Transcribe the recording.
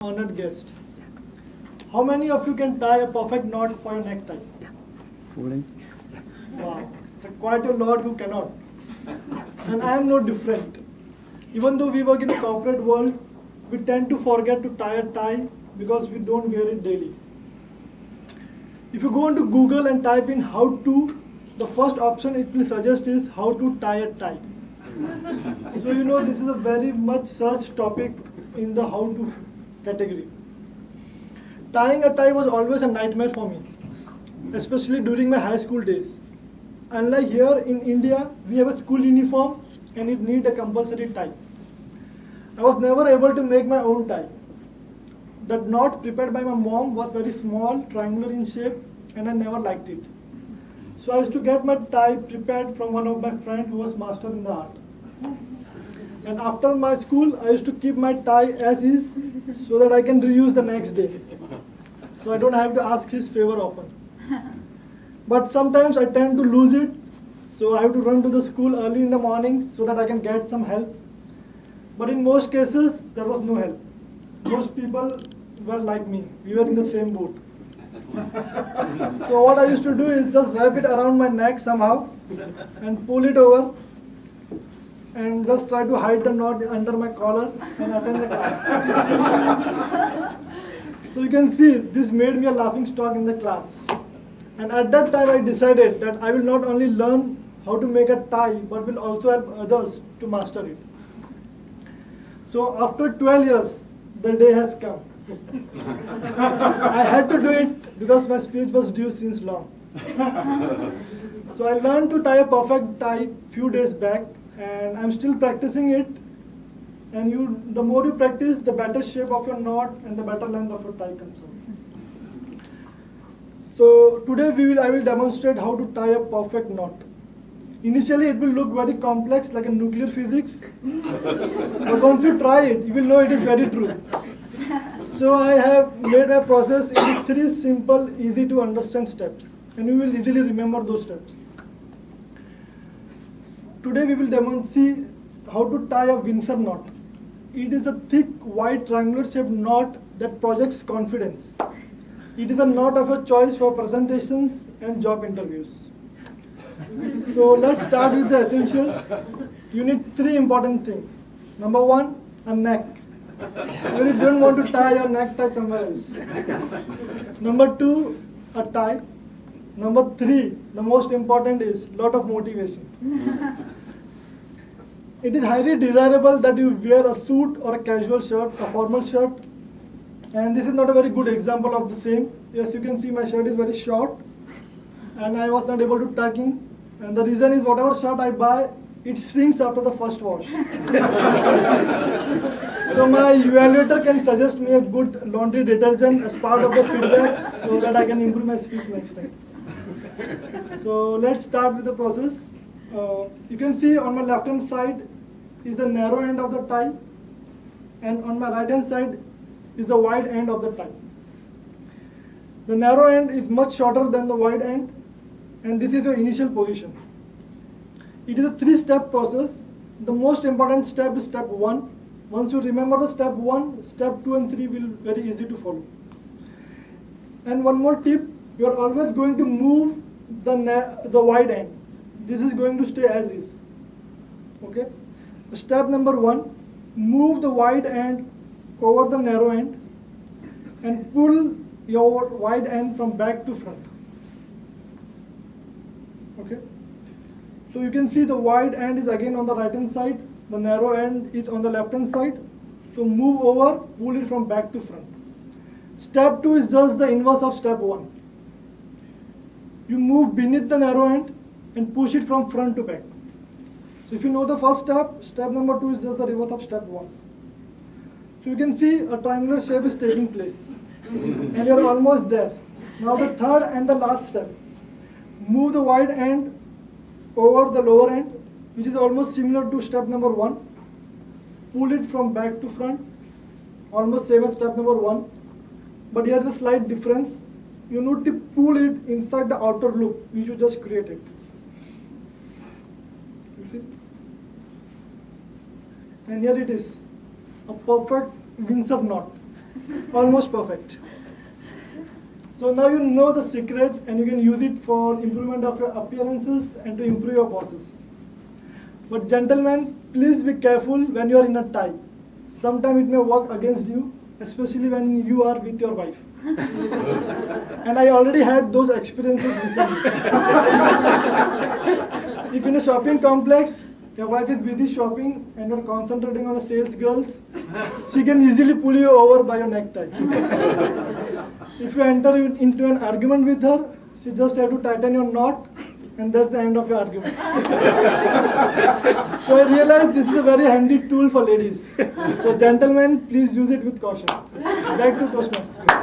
honored guest. How many of you can tie a perfect knot for your necktie? Wow, there are quite a lot who cannot. And I am no different. Even though we work in a corporate world, we tend to forget to tie a tie because we don't wear it daily. If you go into Google and type in how to, the first option it will suggest is how to tie a tie. So you know this is a very much searched topic in the how to category. Tying a tie was always a nightmare for me, especially during my high school days. Unlike here in India, we have a school uniform and it needs a compulsory tie. I was never able to make my own tie. The knot prepared by my mom was very small, triangular in shape, and I never liked it. So I used to get my tie prepared from one of my friends who was master in the art. And after my school, I used to keep my tie as is so that I can reuse the next day. So I don't have to ask his favor often. But sometimes I tend to lose it, so I have to run to the school early in the morning so that I can get some help. But in most cases, there was no help. Most people were like me. We were in the same boat. So what I used to do is just wrap it around my neck somehow and pull it over and just try to hide the knot under my collar and attend the class. So you can see this made me a laughing stock in the class. And at that time I decided that I will not only learn how to make a tie but will also help others to master it. So after 12 years, the day has come. I had to do it because my speech was due since long. So I learned to tie a perfect tie few days back and I'm still practicing it. And the more you practice, the better shape of your knot and the better length of your tie comes out. So today I will demonstrate how to tie a perfect knot. Initially it will look very complex like a nuclear physics, but once you try it, you will know it is very true. So I have made my process into 3 simple, easy to understand steps, and you will easily remember those steps. Today we will see how to tie a Windsor knot. It is a thick, white, triangular shaped knot that projects confidence. It is a knot of a choice for presentations and job interviews. So let's start with the essentials. You need 3 important things. Number 1, a neck. You don't want to tie your necktie somewhere else. Number 2, a tie. Number 3, the most important is lot of motivation. It is highly desirable that you wear a suit or a casual shirt, a formal shirt. And this is not a very good example of the same. As you can see, my shirt is very short and I was not able to tuck in. And the reason is whatever shirt I buy, it shrinks after the first wash. So my evaluator can suggest me a good laundry detergent as part of the feedback so that I can improve my speech next time. So let's start with the process. You can see on my left hand side is the narrow end of the tie and on my right hand side is the wide end of the tie. The narrow end is much shorter than the wide end and this is your initial position. It is a 3-step process. The most important step is step 1. Once you remember the step 1, step 2 and 3 will be very easy to follow. And one more tip, you are always going to move the wide end. This is going to stay as is. Okay? Step number 1, move the wide end over the narrow end and pull your wide end from back to front. Okay? So you can see the wide end is again on the right hand side, the narrow end is on the left hand side. So move over, pull it from back to front. Step 2 is just the inverse of step 1. You move beneath the narrow end and push it from front to back. So if you know the first step, step number 2 is just the reverse of step 1. So you can see a triangular shape is taking place and you are almost there. Now the third and the last step. Move the wide end over the lower end, which is almost similar to step number 1. Pull it from back to front, almost same as step number 1. But here is a slight difference. You need to pull it inside the outer loop which you just created. You see? And here it is, a perfect Windsor knot. Almost perfect. So now you know the secret and you can use it for improvement of your appearances and to improve your poses. But gentlemen, please be careful when you are in a tie. Sometimes it may work against you, especially when you are with your wife. And I already had those experiences recently. If in a shopping complex, your wife is busy shopping and you're concentrating on the sales girls, she can easily pull you over by your necktie. If you enter into an argument with her, she just have to tighten your knot and that's the end of your argument. So I realized this is a very handy tool for ladies. So gentlemen, please use it with caution. Back to Toastmasters.